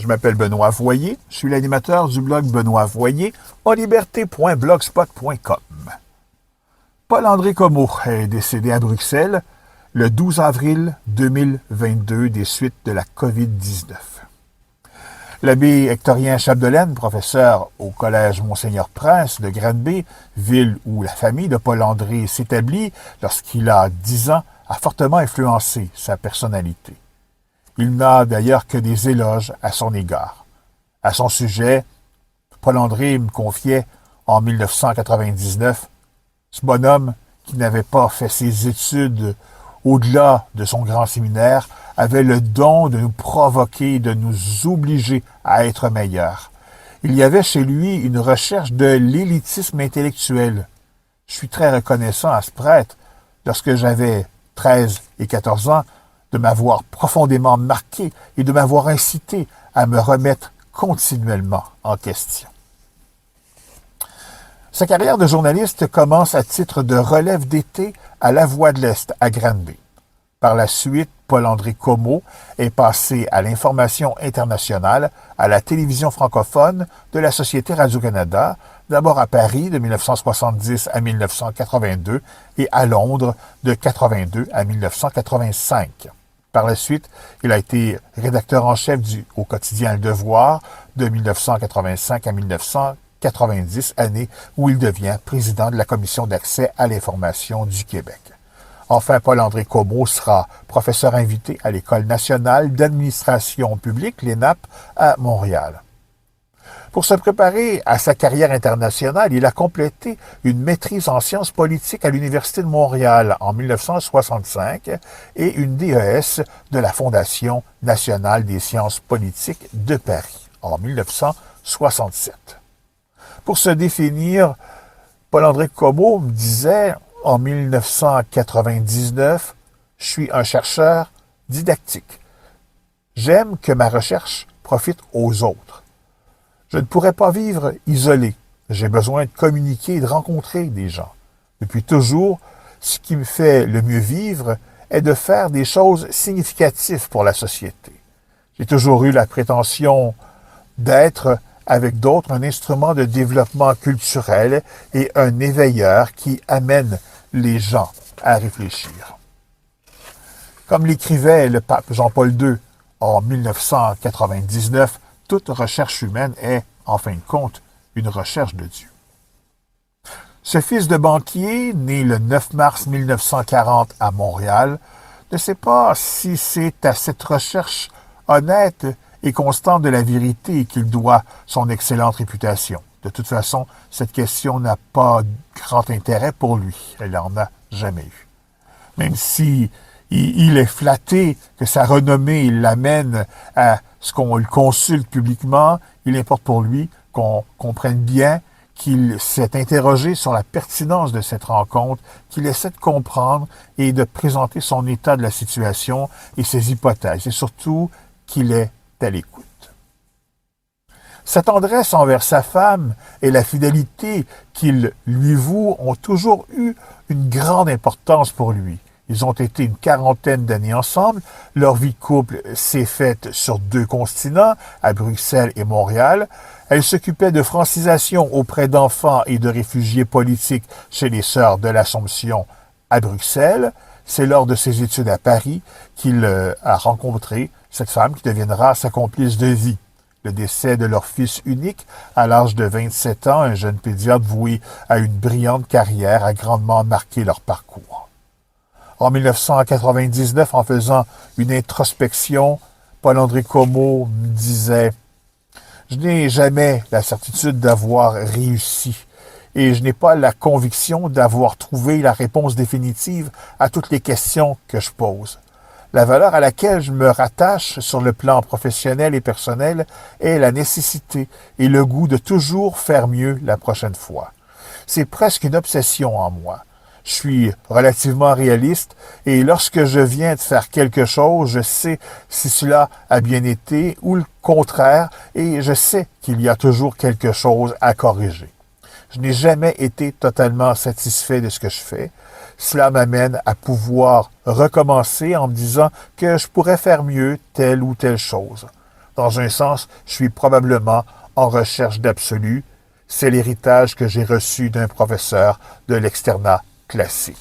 Je m'appelle Benoît Voyer, je suis l'animateur du blog Benoît Voyer, enliberté.blogspot.com. Paul-André Comeau est décédé à Bruxelles le 12 avril 2022 des suites de la COVID-19. L'abbé Hectorien Chapdelaine, professeur au Collège Monseigneur-Prince de Granby, ville où la famille de Paul-André s'établit lorsqu'il a 10 ans, a fortement influencé sa personnalité. Il n'a d'ailleurs que des éloges à son égard. À son sujet, Paul-André me confiait en 1999, ce bonhomme qui n'avait pas fait ses études au-delà de son grand séminaire avait le don de nous provoquer, de nous obliger à être meilleurs. Il y avait chez lui une recherche de l'élitisme intellectuel. Je suis très reconnaissant à ce prêtre, lorsque j'avais 13 et 14 ans, de m'avoir profondément marqué et de m'avoir incité à me remettre continuellement en question. Sa carrière de journaliste commence à titre de relève d'été à La Voix de l'Est, à Granby. Par la suite, Paul-André Comeau est passé à l'information internationale, à la télévision francophone de la Société Radio-Canada, d'abord à Paris de 1970 à 1982 et à Londres de 1982 à 1985. Par la suite, il a été rédacteur en chef au quotidien Le Devoir de 1985 à 1990, année où il devient président de la Commission d'accès à l'information du Québec. Enfin, Paul-André Comeau sera professeur invité à l'École nationale d'administration publique, l'ENAP, à Montréal. Pour se préparer à sa carrière internationale, il a complété une maîtrise en sciences politiques à l'Université de Montréal en 1965 et une DES de la Fondation nationale des sciences politiques de Paris en 1967. Pour se définir, Paul-André Comeau me disait en 1999, « Je suis un chercheur didactique. J'aime que ma recherche profite aux autres. Je ne pourrais pas vivre isolé. J'ai besoin de communiquer et de rencontrer des gens. Depuis toujours, ce qui me fait le mieux vivre est de faire des choses significatives pour la société. J'ai toujours eu la prétention d'être avec d'autres un instrument de développement culturel et un éveilleur qui amène les gens à réfléchir. » Comme l'écrivait le pape Jean-Paul II en 1999, toute recherche humaine est, en fin de compte, une recherche de Dieu. Ce fils de banquier, né le 9 mars 1940 à Montréal, ne sait pas si c'est à cette recherche honnête et constante de la vérité qu'il doit son excellente réputation. De toute façon, cette question n'a pas grand intérêt pour lui. Elle n'en a jamais eu. Même si il est flatté que sa renommée l'amène à ce qu'on le consulte publiquement, il importe pour lui qu'on comprenne bien qu'il s'est interrogé sur la pertinence de cette rencontre, qu'il essaie de comprendre et de présenter son état de la situation et ses hypothèses, et surtout qu'il est à l'écoute. Sa tendresse envers sa femme et la fidélité qu'il lui voue ont toujours eu une grande importance pour lui. Ils ont été une quarantaine d'années ensemble. Leur vie de couple s'est faite sur 2 continents, à Bruxelles et Montréal. Elle s'occupait de francisation auprès d'enfants et de réfugiés politiques chez les Sœurs de l'Assomption à Bruxelles. C'est lors de ses études à Paris qu'il a rencontré cette femme qui deviendra sa complice de vie. Le décès de leur fils unique, à l'âge de 27 ans, un jeune pédiatre voué à une brillante carrière, a grandement marqué leur parcours. En 1999, en faisant une introspection, Paul-André Comeau me disait « Je n'ai jamais la certitude d'avoir réussi et je n'ai pas la conviction d'avoir trouvé la réponse définitive à toutes les questions que je pose. La valeur à laquelle je me rattache sur le plan professionnel et personnel est la nécessité et le goût de toujours faire mieux la prochaine fois. C'est presque une obsession en moi. Je suis relativement réaliste et lorsque je viens de faire quelque chose, je sais si cela a bien été ou le contraire et je sais qu'il y a toujours quelque chose à corriger. Je n'ai jamais été totalement satisfait de ce que je fais. Cela m'amène à pouvoir recommencer en me disant que je pourrais faire mieux telle ou telle chose. Dans un sens, je suis probablement en recherche d'absolu. C'est l'héritage que j'ai reçu d'un professeur de l'externat classique.